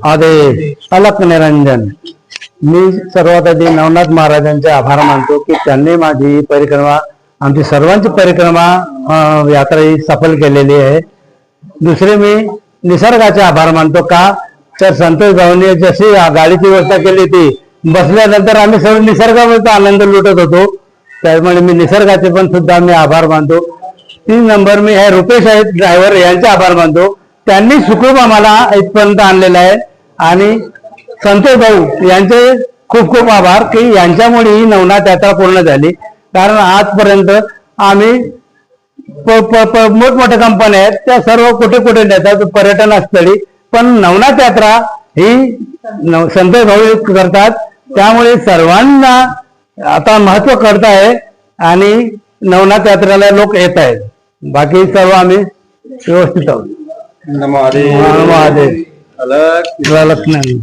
आदे अलक निरंजन। मी सर्वात आधी नवनाथ महाराजांचे आभार मानतो की त्यांनी माझी परिक्रमा, आमची सर्वांची परिक्रमा यात्रा ही सफल केलेली आहे। दुसरे मी निसर्गाचे आभार मानतो का तर संतोष भाऊंनी जशी गाडीची व्यवस्था केली ती बसल्यानंतर आम्ही सर्व निसर्गाचा आनंद लुटत होतो, त्यामुळे मी निसर्गाचे पण सुद्धा मी आभार मानतो। 3 नंबर मी हे रुपेश आहेत ड्रायव्हर यांचे आभार मानतो, त्यांनी सुखरूप आम्हाला इथपर्यंत आणलेलं आहे। आणि संतोष भाऊ यांचे खूप खूप आभार की यांच्यामुळे ही नवनाथ यात्रा पूर्ण झाली, कारण आजपर्यंत आम्ही मोठमोठ्या कंपन्या आहेत त्या सर्व कुठे कुठे नेतात पर्यटनस्थळी, पण नवनाथ यात्रा ही संतोष भाऊ करतात, त्यामुळे सर्वांना आता महत्व कळत आहे आणि नवनाथ यात्रेला लोक येत आहेत। बाकी सर्व आम्ही व्यवस्थित आहोत। नमो महादेव। महादेव अलग अलग नाही।